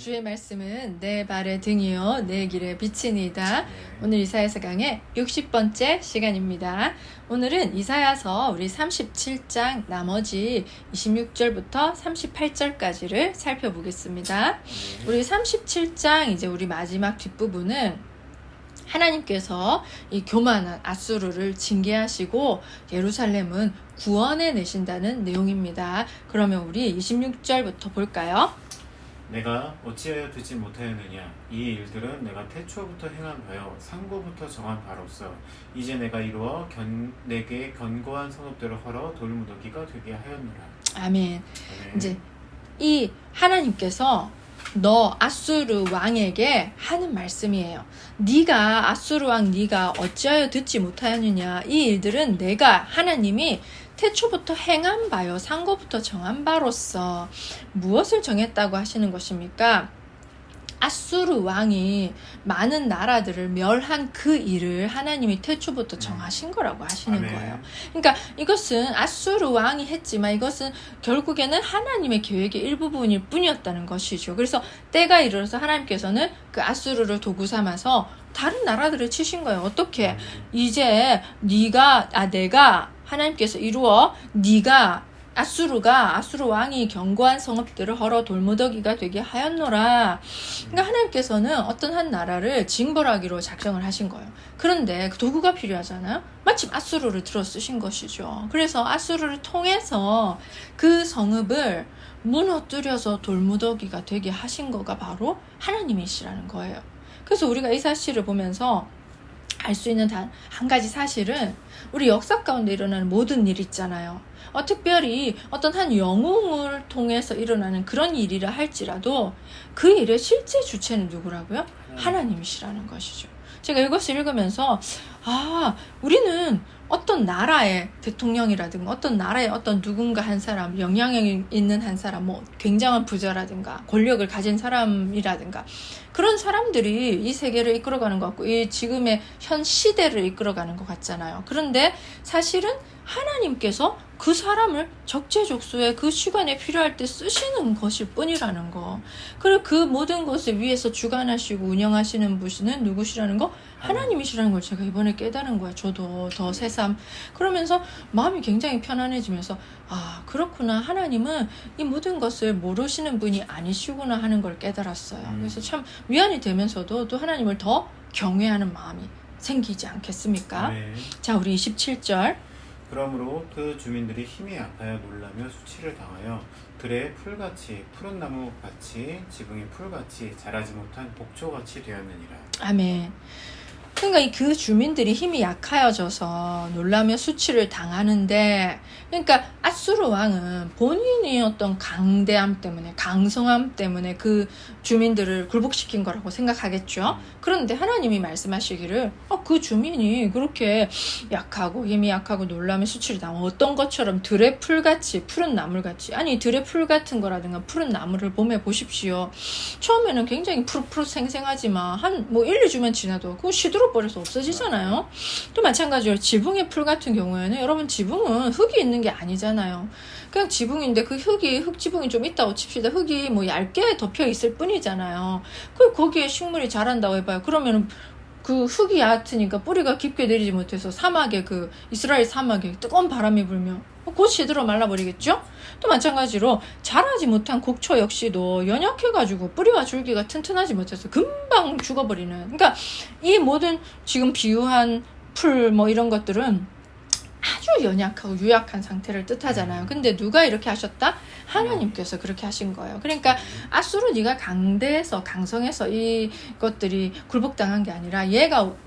주의 말씀은 내 발의 등이요 내 길의 빛이니이다. 오늘 이사야서 강의 60번째 시간입니다. 오늘은 이사야서 우리 37장 나머지 26절부터 38절까지를 살펴보겠습니다. 우리 37장 이제 우리 마지막 뒷부분은 하나님께서 이 교만한 아수르를 징계하시고 예루살렘은 구원해 내신다는 내용입니다. 그러면 우리 26절부터 볼까요? 내가 어찌하여 듣지 못하였느냐? 이 일들은 내가 태초부터 행한 바요 상고부터 정한 바로서 이제 내가 이루어 내게 견고한 성읍들을 헐어 돌무더기가 되게 하였노라. 아멘. 이제 이 하나님께서 너 아수르 왕에게 하는 말씀이에요. 네가 아수르 왕 네가 어찌하여 듣지 못하였느냐? 이 일들은 내가 하나님이 태초부터 행한 바요 상고부터 정한 바로서 무엇을 정했다고 하시는 것입니까? 아수르 왕이 많은 나라들을 멸한 그 일을 하나님이 태초부터 정하신 거라고 하시는 아멘. 거예요. 그러니까 이것은 아수르 왕이 했지만 이것은 결국에는 하나님의 계획의 일부분일 뿐이었다는 것이죠. 그래서 때가 이르러서 하나님께서는 그 아수르를 도구 삼아서 다른 나라들을 치신 거예요. 어떻게? 이제 내가 하나님께서 이루어 아수르 왕이 견고한 성읍들을 헐어 돌무더기가 되게 하였노라. 그러니까 하나님께서는 어떤 한 나라를 징벌하기로 작정을 하신 거예요. 그런데 그 도구가 필요하잖아요. 마침 아수르를 들어 쓰신 것이죠. 그래서 아수르를 통해서 그 성읍을 무너뜨려서 돌무더기가 되게 하신 거가 바로 하나님이시라는 거예요. 그래서 우리가 이 사실을 보면서 알 수 있는 단 한 가지 사실은 우리 역사 가운데 일어나는 모든 일 있잖아요. 특별히 어떤 한 영웅을 통해서 일어나는 그런 일이라 할지라도 그 일의 실제 주체는 누구라고요? 하나님이시라는 것이죠. 제가 이것을 읽으면서 우리는 어떤 나라의 대통령이라든가 어떤 나라의 어떤 누군가 한 사람, 영향력 있는 한 사람, 굉장한 부자라든가 권력을 가진 사람이라든가 그런 사람들이 이 세계를 이끌어가는 것 같고 이 지금의 현 시대를 이끌어가는 것 같잖아요. 그런데 사실은 하나님께서 그 사람을 적재적소에 그 시간에 필요할 때 쓰시는 것일 뿐이라는 거. 그리고 그 모든 것을 위해서 주관하시고 운영하시는 분은 누구시라는 거? 하나님이시라는 걸 제가 이번에 깨달은 거예요. 저도 더 새삼. 그러면서 마음이 굉장히 편안해지면서 그렇구나. 하나님은 이 모든 것을 모르시는 분이 아니시구나 하는 걸 깨달았어요. 그래서 참 위안이 되면서도 또 하나님을 더 경외하는 마음이 생기지 않겠습니까? 네. 자, 우리 27절. 그러므로 그 주민들이 힘이 약하여 놀라며 수치를 당하여 들의 풀같이 푸른 나무같이 지붕의 풀같이 자라지 못한 복초같이 되었느니라. 아멘. 그러니까 그 주민들이 힘이 약하여져서 놀라며 수치를 당하는데, 그러니까 아수르 왕은 본인이 어떤 강대함 때문에, 강성함 때문에 그 주민들을 굴복시킨 거라고 생각하겠죠. 그런데 하나님이 말씀하시기를 그 주민이 그렇게 약하고 힘이 약하고 놀라며 수치를 당하고 어떤 것처럼 들의 풀같이 푸른 나물같이, 아니 들의 풀 같은 거라든가 푸른 나무를 봄에 보십시오. 처음에는 굉장히 푸릇푸릇 생생하지만 한 1, 2주만 지나도 그거 시들어버려서 없어지잖아요. 또 마찬가지로 지붕의 풀 같은 경우에는 여러분 지붕은 흙이 있는 게 아니잖아요. 그냥 지붕인데 그 흙지붕이 좀 있다고 칩시다. 흙이 얇게 덮여 있을 뿐이잖아요. 거기에 식물이 자란다고 해봐요. 그러면 그 흙이 얕으니까 뿌리가 깊게 내리지 못해서 이스라엘 사막에 뜨거운 바람이 불면 곧 시들어 말라버리겠죠? 또 마찬가지로 자라지 못한 곡초 역시도 연약해가지고 뿌리와 줄기가 튼튼하지 못해서 금방 죽어버리는. 그러니까 이 모든 지금 비유한 풀 이런 것들은 아주 연약하고 유약한 상태를 뜻하잖아요. 근데 누가 이렇게 하셨다? 하나님께서 그렇게 하신 거예요. 그러니까 아수르 네가 강대해서 강성해서 이것들이 굴복당한 게 아니라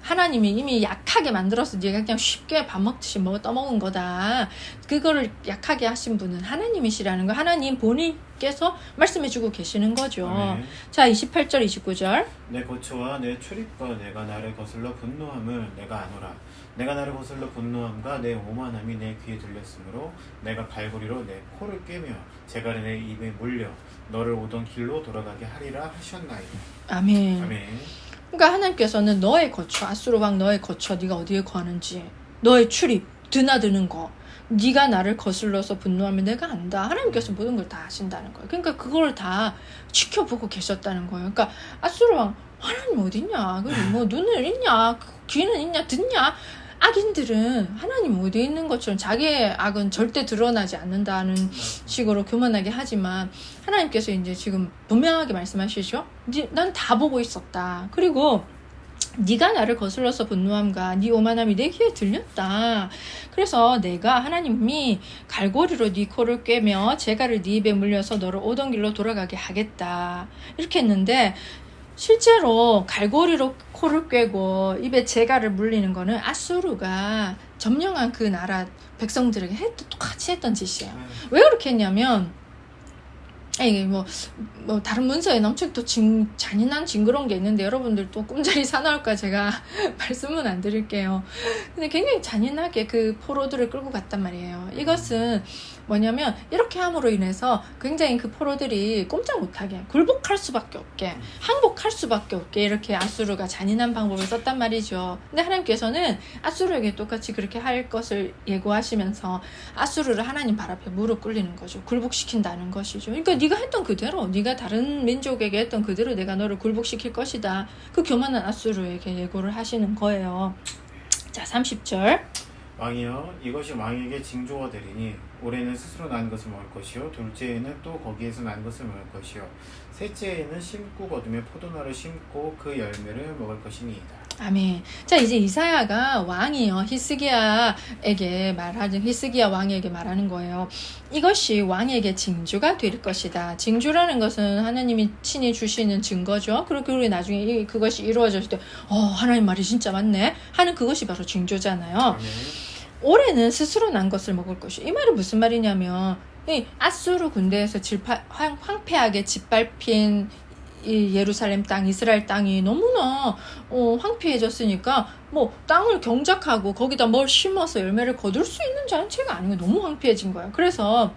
하나님이 이미 약하게 만들어서 네가 그냥 쉽게 밥 먹듯이 떠먹은 거다. 그거를 약하게 하신 분은 하나님이시라는 거. 하나님 본인께서 말씀해주고 계시는 거죠. 자, 28절 29절. 내 고초와 내 출입과 내가 나를 거슬러 분노함을 내가 아노라. 내가 나를 거슬러 분노함과 내 오만함이 내 귀에 들렸으므로 내가 갈고리로 내 코를 꿰며 재갈이 내 입에 물려 너를 오던 길로 돌아가게 하리라 하셨나이다. 아멘. 아멘. 그러니까 하나님께서는 너의 거처, 아수르 왕 너의 거처, 네가 어디에 거하는지, 너의 출입, 드나드는 거, 네가 나를 거슬러서 분노하면 내가 안다. 하나님께서 모든 걸 다 아신다는 거예요. 그러니까 그걸 다 지켜보고 계셨다는 거예요. 그러니까 아수르 왕 하나님 어딨냐? 뭐 눈을 있냐? 귀는 있냐? 듣냐? 악인들은 하나님 어디에 있는 것처럼 자기의 악은 절대 드러나지 않는다는 식으로 교만하게 하지만 하나님께서 이제 지금 분명하게 말씀하시죠. 난 다 보고 있었다. 그리고 네가 나를 거슬러서 분노함과 네 오만함이 내 귀에 들렸다. 그래서 내가 하나님이 갈고리로 네 코를 꿰며 재갈을 네 입에 물려서 너를 오던 길로 돌아가게 하겠다. 이렇게 했는데 실제로 갈고리로 코를 꿰고 입에 재갈을 물리는 거는 아수르가 점령한 그 나라 백성들에게 똑같이 했던 짓이에요. 왜 그렇게 했냐면 이게 뭐 다른 문서에는 엄청 또 잔인한 징그러운 게 있는데 여러분들 또 꿈자리 사나울까 제가 말씀은 안 드릴게요. 근데 굉장히 잔인하게 그 포로들을 끌고 갔단 말이에요. 이것은 뭐냐면 이렇게 함으로 인해서 굉장히 그 포로들이 꼼짝 못하게 굴복할 수밖에 없게 항복할 수밖에 없게 이렇게 아수르가 잔인한 방법을 썼단 말이죠. 근데 하나님께서는 아수르에게 똑같이 그렇게 할 것을 예고하시면서 아수르를 하나님 발 앞에 무릎 꿇리는 거죠. 굴복시킨다는 것이죠. 그러니까 네가 했던 그대로 네가 다른 민족에게 했던 그대로 내가 너를 굴복시킬 것이다. 그 교만한 아수르에게 예고를 하시는 거예요. 자 30절 왕이여 이것이 왕에게 징조가 되리니 올해는 스스로 난 것을 먹을 것이요 둘째에는 또 거기에서 난 것을 먹을 것이요 셋째에는 심고 거두며 포도나를 심고 그 열매를 먹을 것이니이다. 아멘. 자 이제 이사야가 왕이요 히스기야에게 말하는 히스기야 왕에게 말하는 거예요. 이것이 왕에게 징조가 될 것이다. 징조라는 것은 하나님이 친히 주시는 증거죠. 그리고 나중에 그것이 이루어졌을 때 하나님 말이 진짜 맞네 하는 그것이 바로 징조잖아요. 올해는 스스로 난 것을 먹을 것이. 이 말은 무슨 말이냐면 이 아수르 군대에서 황폐하게 짓밟힌 이 예루살렘 땅, 이스라엘 땅이 너무나 황폐해졌으니까 뭐 땅을 경작하고 거기다 뭘 심어서 열매를 거둘 수 있는 자연체가 아닌 거예요. 너무 황폐해진 거예요. 그래서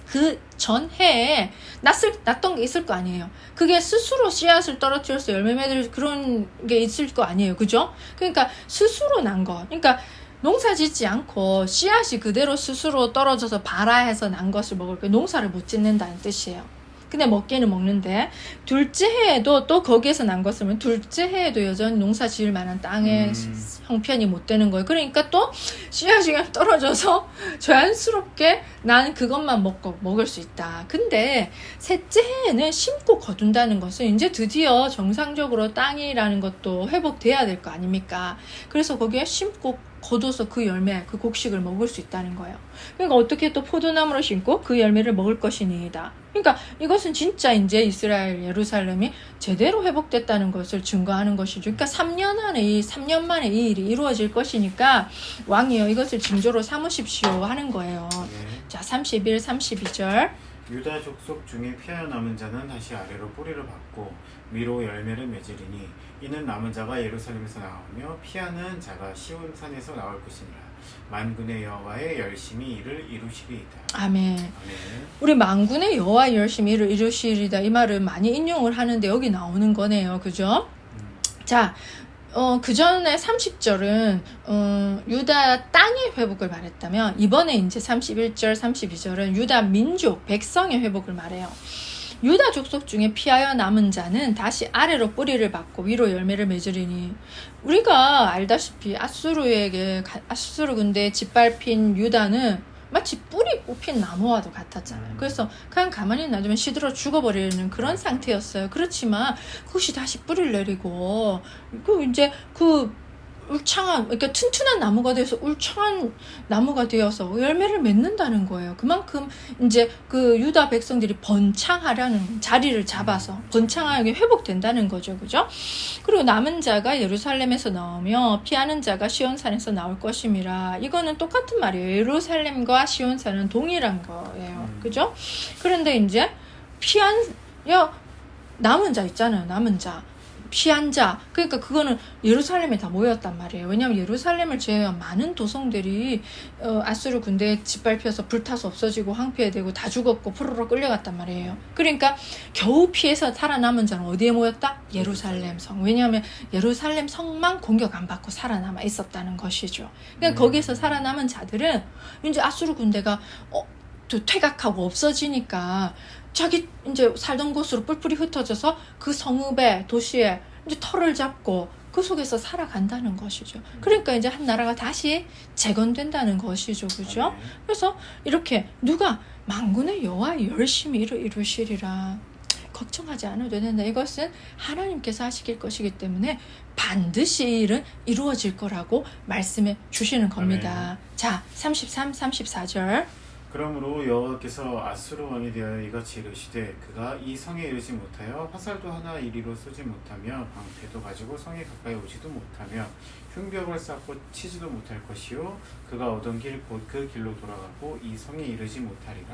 그 전해에 났던 게 있을 거 아니에요. 그게 스스로 씨앗을 떨어뜨려서 열매 맺을 그런 게 있을 거 아니에요. 그죠? 그러니까 스스로 난 거. 그러니까 농사 짓지 않고 씨앗이 그대로 스스로 떨어져서 발아해서 난 것을 먹을 거예요. 농사를 못 짓는다는 뜻이에요. 근데 먹기는 먹는데 둘째 해에도 또 거기에서 난 것을 먹으면 둘째 해에도 여전히 농사 지을 만한 땅의 형편이 못 되는 거예요. 그러니까 또 씨앗이 떨어져서 자연스럽게 난 그것만 먹을 수 있다. 근데 셋째 해에는 심고 거둔다는 것은 이제 드디어 정상적으로 땅이라는 것도 회복돼야 될 거 아닙니까? 그래서 거기에 심고 거둬서 그 열매, 그 곡식을 먹을 수 있다는 거예요. 그러니까 어떻게 또 포도나무를 심고 그 열매를 먹을 것이니이다. 그러니까 이것은 진짜 이제 이스라엘 예루살렘이 제대로 회복됐다는 것을 증거하는 것이죠. 그러니까 3년 만에 이 일이 이루어질 것이니까 왕이여 이것을 징조로 삼으십시오 하는 거예요. 자 31, 32절 유다 족속 중에 피하여 남은 자는 다시 아래로 뿌리를 받고 위로 열매를 맺으리니 이는 남은 자가 예루살렘에서 나오며 피하는 자가 시온산에서 나올 것이니라. 만군의 여호와의 열심히 이를 이루시리이다. 아멘. 아멘. 우리 만군의 여호와의 열심히 이를 이루시리이다 이 말을 많이 인용을 하는데 여기 나오는 거네요. 그죠? 자 그 전에 30절은 유다 땅의 회복을 말했다면 이번에 이제 31절 32절은 유다 민족 백성의 회복을 말해요. 유다 족속 중에 피하여 남은 자는 다시 아래로 뿌리를 받고 위로 열매를 맺으리니 우리가 알다시피 아수르 군대에 짓밟힌 유다는 마치 뿌리 뽑힌 나무와도 같았잖아요. 그래서 그냥 가만히 놔두면 시들어 죽어버리는 그런 상태였어요. 그렇지만 그것이 다시 뿌리를 내리고 이제 울창한, 그러니까 튼튼한 나무가 되어서 울창한 나무가 되어서 열매를 맺는다는 거예요. 그만큼 이제 그 유다 백성들이 번창하려는 자리를 잡아서 번창하게 회복된다는 거죠. 그죠? 그리고 남은 자가 예루살렘에서 나오며 피하는 자가 시온산에서 나올 것임이라. 이거는 똑같은 말이에요. 예루살렘과 시온산은 동일한 거예요. 그죠? 그런데 이제 남은 자 있잖아요. 남은 자. 피한 자, 그러니까 그거는 예루살렘에 다 모였단 말이에요. 왜냐하면 예루살렘을 제외한 많은 도성들이 아수르 군대에 짓밟혀서 불타서 없어지고 황폐되고 다 죽었고 포로로 끌려갔단 말이에요. 그러니까 겨우 피해서 살아남은 자는 어디에 모였다? 예루살렘 성. 왜냐하면 예루살렘 성만 공격 안 받고 살아남아 있었다는 것이죠. 그러니까 거기에서 살아남은 자들은 이제 아수르 군대가 또 퇴각하고 없어지니까 자기 이제 살던 곳으로 뿔뿔이 흩어져서 그 성읍에 도시에 이제 터를 잡고 그 속에서 살아간다는 것이죠. 그러니까 이제 한 나라가 다시 재건된다는 것이죠. 그죠? 그래서 이렇게 누가 만군의 여호와 열심히 이루시리라. 걱정하지 않아도 된다. 이것은 하나님께서 하시길 것이기 때문에 반드시 이 일은 이루어질 거라고 말씀해 주시는 겁니다. 자, 33, 34절. 그러므로 여호와께서 아수르 왕에 대하여 이같이 이르시되 그가 이 성에 이르지 못하여 화살도 하나 이리로 쏘지 못하며 방패도 가지고 성에 가까이 오지도 못하며 흉벽을 쌓고 치지도 못할 것이요 그가 오던 길 곧 그 길로 돌아가고 이 성에 이르지 못하리라.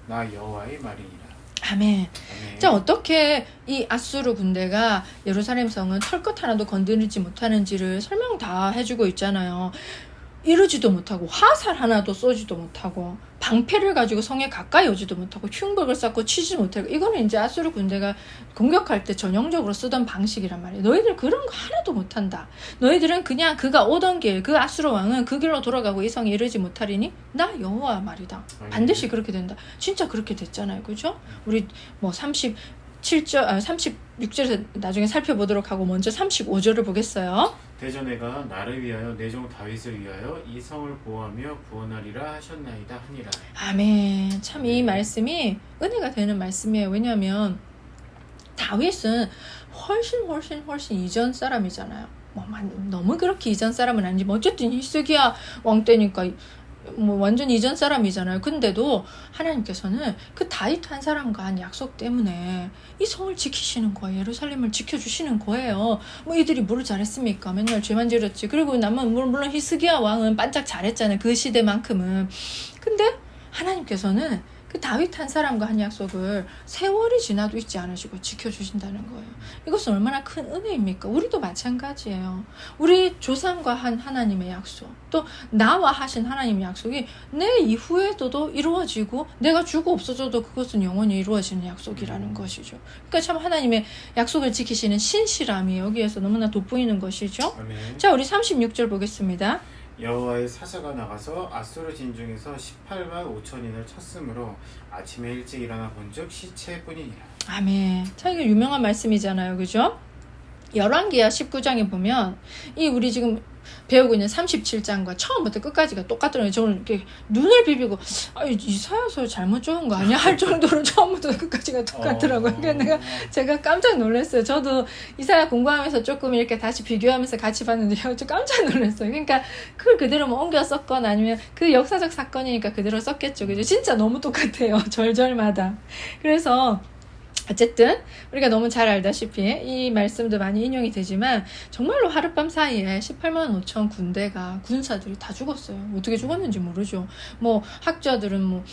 나 여호와의 말이니라. 아멘. 아멘. 자, 어떻게 이 아수르 군대가 예루살렘 성은 털끝 하나도 건드리지 못하는지를 설명 다 해주고 있잖아요. 이러지도 못하고 화살 하나도 쏘지도 못하고 방패를 가지고 성에 가까이 오지도 못하고 흉벽을 쌓고 치지 못하고 이거는 이제 아수르 군대가 공격할 때 전형적으로 쓰던 방식이란 말이에요. 너희들 그런 거 하나도 못한다. 너희들은 그냥 그가 오던 길, 그 아수르 왕은 그 길로 돌아가고 이 성에 이르지 못하리니 나 여호와 말이다. 반드시 그렇게 된다. 진짜 그렇게 됐잖아요. 그죠? 우리 뭐 36절에서 나중에 살펴보도록 하고 먼저 35절을 보겠어요. 대전에가 나를 위하여 내 종 다윗을 위하여 이 성을 보호하며 구원하리라 하셨나이다 하니라. 아멘. 참 이 말씀이 은혜가 되는 말씀이에요. 왜냐하면 다윗은 훨씬 이전 사람이잖아요. 너무 그렇게 이전 사람은 아니지. 어쨌든 히스기야 왕 때니까 완전 이전 사람이잖아요. 근데도 하나님께서는 그 다윗 한 사람과 한 약속 때문에 이 성을 지키시는 거예요. 예루살렘을 지켜주시는 거예요. 이들이 뭘 잘했습니까? 맨날 죄만 지었지. 그리고 남은 물론 히스기야 왕은 반짝 잘했잖아요. 그 시대만큼은. 근데 하나님께서는 그 다윗 한 사람과 한 약속을 세월이 지나도 잊지 않으시고 지켜주신다는 거예요. 이것은 얼마나 큰 은혜입니까? 우리도 마찬가지예요. 우리 조상과 한 하나님의 약속, 또 나와 하신 하나님의 약속이 내 이후에도 이루어지고 내가 죽어 없어져도 그것은 영원히 이루어지는 약속이라는 것이죠. 그러니까 참 하나님의 약속을 지키시는 신실함이 여기에서 너무나 돋보이는 것이죠. 아멘. 자, 우리 36절 보겠습니다. 여호와의 사자가 나가서 아수르 진중에서 18만 5천인을 쳤으므로 아침에 일찍 일어나 본즉 시체뿐이니라. 아멘. 자, 이거 유명한 말씀이잖아요. 그죠? 열왕기하 19장에 보면 이 우리 지금 배우고 있는 37장과 처음부터 끝까지가 똑같더라고요. 저는 이렇게 눈을 비비고 이사야서 잘못 적은 거 아니야? 할 정도로 처음부터 끝까지가 똑같더라고요. 그러니까 제가 깜짝 놀랐어요. 저도 이사야 공부하면서 조금 이렇게 다시 비교하면서 같이 봤는데 저 깜짝 놀랐어요. 그러니까 그걸 그대로 뭐 옮겨 썼거나 아니면 그 역사적 사건이니까 그대로 썼겠죠. 그죠? 진짜 너무 똑같아요. 절절마다. 그래서 어쨌든 우리가 너무 잘 알다시피 이 말씀도 많이 인용이 되지만 정말로 하룻밤 사이에 18만 5천 군대가 군사들이 다 죽었어요. 어떻게 죽었는지 모르죠. 학자들은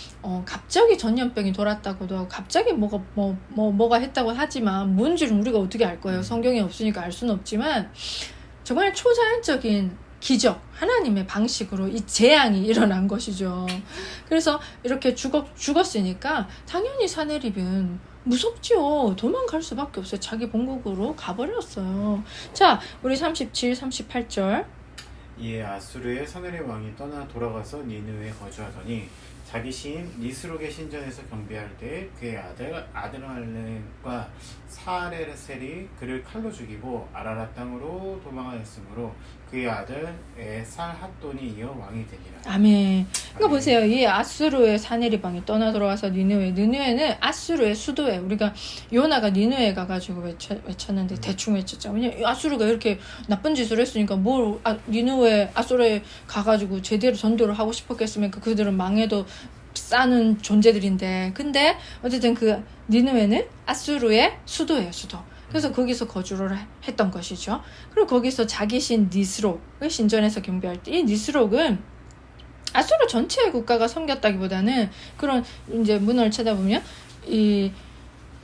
갑자기 전염병이 돌았다고도 하고 갑자기 뭐가 했다고 하지만 뭔지는 우리가 어떻게 알 거예요. 성경이 없으니까 알 수는 없지만 정말 초자연적인 기적, 하나님의 방식으로 이 재앙이 일어난 것이죠. 그래서 이렇게 죽었으니까 당연히 사내립은 무섭지요. 도망갈 수밖에 없어요. 자기 본국으로 가버렸어요. 자, 우리 37, 38절. 이에 아수르의 사내립 왕이 떠나 돌아가서 니느웨에 거주하더니 자기 시인 니스록의 신전에서 경배할 때 그의 아드랄렘과 사레셀이 그를 칼로 죽이고 아라랏 땅으로 도망하였으므로 그의 아들 에살핫돈이 이어 왕이 되니라. 아멘. 그러니까 보세요. 이 아수르의 사네립 왕이 떠나 돌아와서 니느웨는 아수르의 수도예요. 우리가 요나가 니느웨 가가지고 외쳤는데 대충 외쳤죠. 왜냐면 아수르가 이렇게 나쁜 짓을 했으니까 니느웨 아수르에 가가지고 제대로 전도를 하고 싶었겠습니까? 그들은 망해도 싸는 존재들인데, 근데 어쨌든 그 니느웨는 아수르의 수도예요. 수도. 그래서 거기서 거주를 했던 것이죠. 그리고 거기서 자기 신 니스록의 신전에서 경배할 때 이 니스록은 아수르 전체의 국가가 섬겼다기보다는 그런 이제 문헌을 찾아보면 이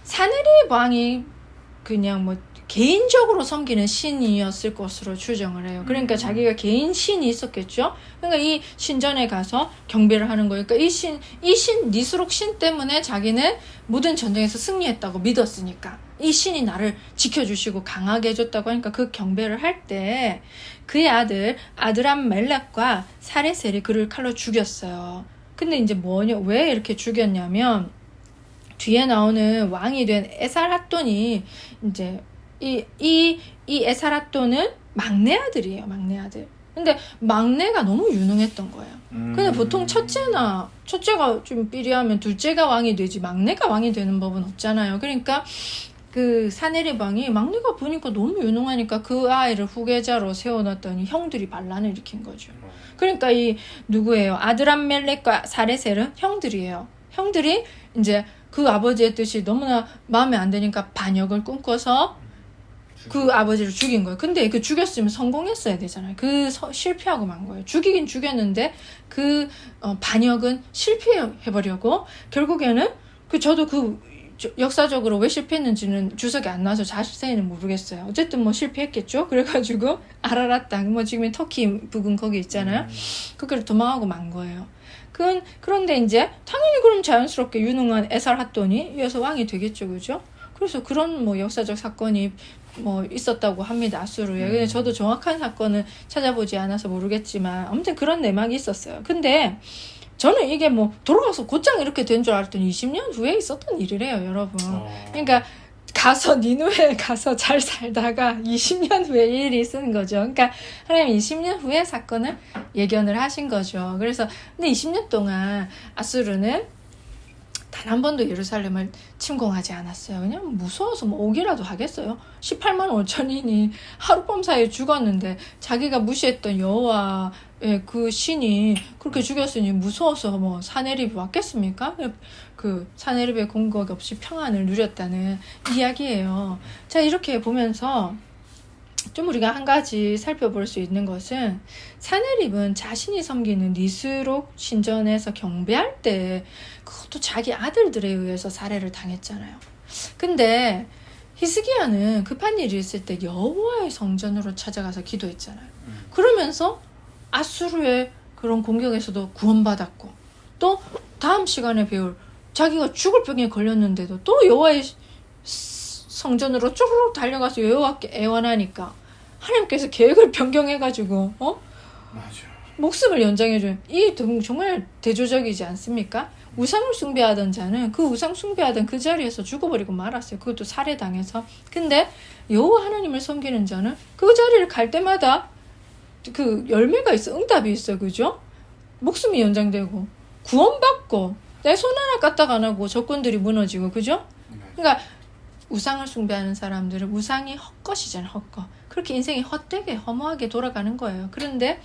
사네립 왕이 그냥 개인적으로 섬기는 신이었을 것으로 추정을 해요. 그러니까 자기가 개인 신이 있었겠죠. 그러니까 이 신전에 가서 경배를 하는 거예요. 그러니까 이 신 니스록 신 때문에 자기는 모든 전쟁에서 승리했다고 믿었으니까 이 신이 나를 지켜주시고 강하게 해줬다고 하니까 그 경배를 할 때 그의 아들 아드람멜렉과 사레셀이 그를 칼로 죽였어요. 근데 이제 왜 이렇게 죽였냐면 뒤에 나오는 왕이 된 에살핫돈이 이제 이 에살핫돈은 막내 아들이에요. 막내 아들. 근데 막내가 너무 유능했던 거예요. 근데 보통 첫째가 좀 삐리하면 둘째가 왕이 되지 막내가 왕이 되는 법은 없잖아요. 그러니까 그 사네립 왕이 막내가 보니까 너무 유능하니까 그 아이를 후계자로 세워놨더니 형들이 반란을 일으킨 거죠. 그러니까 이 누구예요? 아드람멜렉과 사레셀은 형들이에요. 형들이 이제 그 아버지의 뜻이 너무나 마음에 안 드니까 반역을 꿈꿔서 그 아버지를 죽인 거예요. 근데 그 죽였으면 성공했어야 되잖아요. 실패하고 만 거예요. 죽이긴 죽였는데 그 반역은 실패해버리고 결국에는 저도 역사적으로 왜 실패했는지는 주석이 안 나와서 자세히는 모르겠어요. 어쨌든 실패했겠죠. 그래가지고 아라랏 땅, 지금 터키 부근 거기 있잖아요. 그걸 도망하고 만 거예요. 그런데 이제 당연히 그럼 자연스럽게 유능한 에살핫돈이 이어서 왕이 되겠죠, 그죠? 그래서 그런 역사적 사건이 있었다고 합니다. 아수르에. 근데 저도 정확한 사건은 찾아보지 않아서 모르겠지만 아무튼 그런 내막이 있었어요. 근데 저는 이게 돌아가서 곧장 이렇게 된 줄 알았더니 20년 후에 있었던 일이래요, 여러분. 그러니까 니누에 가서 잘 살다가 20년 후에 이 일이 있은 거죠. 그러니까 하나님 20년 후에 사건을 예견을 하신 거죠. 그래서 근데 20년 동안 아수르는 단 한 번도 예루살렘을 침공하지 않았어요. 그냥 무서워서 오기라도 하겠어요. 18만 5천인이 하룻밤 사이에 죽었는데 자기가 무시했던 여호와의 그 신이 그렇게 죽였으니 무서워서 사네립이 왔겠습니까? 그 사네립의 공격 없이 평안을 누렸다는 이야기예요. 자, 이렇게 보면서 좀 우리가 한 가지 살펴볼 수 있는 것은 사네립은 자신이 섬기는 니스록 신전에서 경배할 때 그것도 자기 아들들에 의해서 살해를 당했잖아요. 근데 히스기야는 급한 일이 있을 때 여호와의 성전으로 찾아가서 기도했잖아요. 그러면서 아수르의 그런 공격에서도 구원받았고 또 다음 시간에 배울 자기가 죽을 병에 걸렸는데도 또 여호와의 성전으로 쪼르륵 달려가서 여호와께 애원하니까 하나님께서 계획을 변경해가지고 맞아. 목숨을 연장해줘요. 이 정말 대조적이지 않습니까? 우상을 숭배하던 자는 그 우상 숭배하던 그 자리에서 죽어버리고 말았어요. 그것도 살해당해서. 근데 여호와 하나님을 섬기는 자는 그 자리를 갈 때마다 그 열매가 있어, 응답이 있어, 그죠? 목숨이 연장되고 구원받고 내 손 하나 까딱 안 하고 적군들이 무너지고, 그죠? 그러니까 우상을 숭배하는 사람들은 우상이 헛것이잖아요. 헛것. 그렇게 인생이 헛되게 허무하게 돌아가는 거예요. 그런데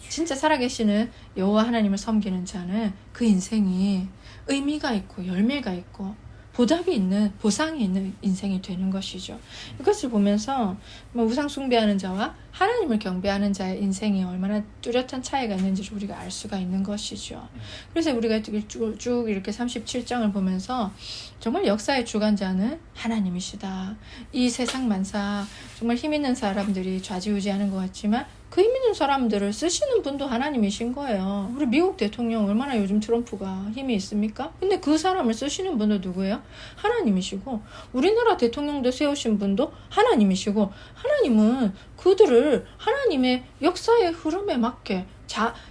진짜 살아계시는 여호와 하나님을 섬기는 자는 그 인생이 의미가 있고 열매가 있고 보답이 있는, 보상이 있는 인생이 되는 것이죠. 이것을 보면서 우상 숭배하는 자와 하나님을 경배하는 자의 인생이 얼마나 뚜렷한 차이가 있는지를 우리가 알 수가 있는 것이죠. 그래서 우리가 쭉 이렇게 37장을 보면서 정말 역사의 주관자는 하나님이시다. 이 세상 만사 정말 힘 있는 사람들이 좌지우지하는 것 같지만 그 힘 있는 사람들을 쓰시는 분도 하나님이신 거예요. 우리 미국 대통령 얼마나 요즘 트럼프가 힘이 있습니까? 근데 그 사람을 쓰시는 분도 누구예요? 하나님이시고, 우리나라 대통령도 세우신 분도 하나님이시고, 하나님은 그들을 하나님의 역사의 흐름에 맞게,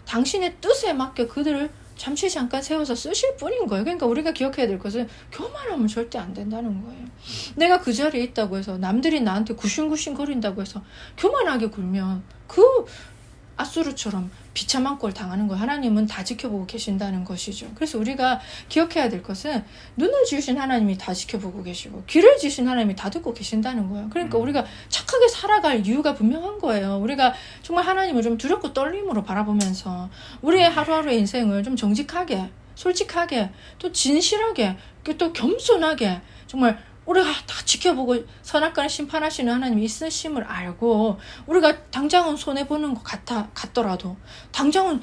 당신의 뜻에 맞게 그들을 잠시 잠깐 세워서 쓰실 뿐인 거예요. 그러니까 우리가 기억해야 될 것은 교만하면 절대 안 된다는 거예요. 내가 그 자리에 있다고 해서 남들이 나한테 구신구신 거린다고 해서 교만하게 굴면 그 아수르처럼 비참한 꼴 당하는 거예요. 하나님은 다 지켜보고 계신다는 것이죠. 그래서 우리가 기억해야 될 것은 눈을 지으신 하나님이 다 지켜보고 계시고 귀를 지으신 하나님이 다 듣고 계신다는 거예요. 그러니까 우리가 착하게 살아갈 이유가 분명한 거예요. 우리가 정말 하나님을 좀 두렵고 떨림으로 바라보면서 우리의 하루하루의 인생을 좀 정직하게, 솔직하게, 또 진실하게, 또 겸손하게 정말 우리가 다 지켜보고 선악과를 심판하시는 하나님이 있으심을 알고 우리가 당장은 손해보는 것 같더라도 당장은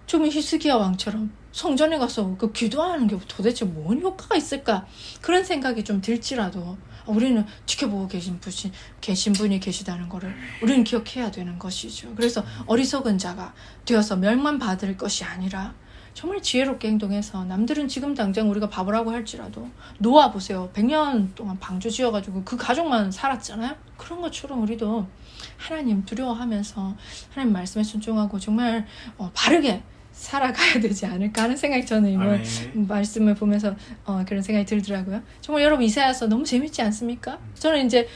좀 히스기야 왕처럼 성전에 가서 그 기도하는 게 도대체 뭔 효과가 있을까? 그런 생각이 좀 들지라도 우리는 지켜보고 계신 분이 계시다는 거를 우리는 기억해야 되는 것이죠. 그래서 어리석은 자가 되어서 멸망받을 것이 아니라 정말 지혜롭게 행동해서 남들은 지금 당장 우리가 바보라고 할지라도 노아 보세요. 100년 동안 방주 지어가지고 그 가족만 살았잖아요. 그런 것처럼 우리도 하나님 두려워하면서 하나님 말씀에 순종하고 정말 바르게 살아가야 되지 않을까 하는 생각이 저는 이번 아멘. 말씀을 보면서 그런 생각이 들더라고요. 정말 여러분 이사야서 너무 재밌지 않습니까? 저는 이제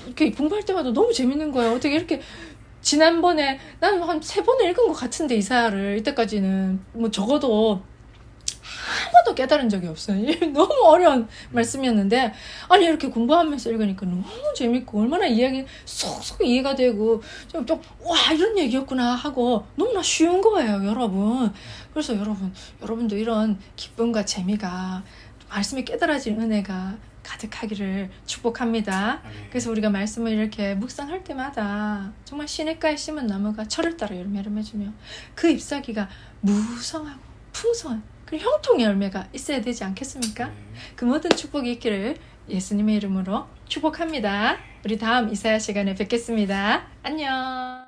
이렇게 공부할 때마다 너무 재밌는 거예요. 어떻게 이렇게 지난번에 나는 한 3번을 읽은 것 같은데 이사야를 이때까지는 뭐 적어도 한 번도 깨달은 적이 없어요. 너무 어려운 말씀이었는데 아니 이렇게 공부하면서 읽으니까 너무 재밌고 얼마나 이야기 쏙쏙 이해가 되고 좀 와 이런 얘기였구나 하고 너무나 쉬운 거예요, 여러분. 그래서 여러분도 이런 기쁨과 재미가 말씀이 깨달아진 은혜가 가득하기를 축복합니다. 아멘. 그래서 우리가 말씀을 이렇게 묵상할 때마다 정말 시냇가에 심은 나무가 철을 따라 열매를 맺으며 그 잎사귀가 무성하고 풍성한 그 형통의 열매가 있어야 되지 않겠습니까? 네. 그 모든 축복이 있기를 예수님의 이름으로 축복합니다. 우리 다음 이사야 시간에 뵙겠습니다. 안녕.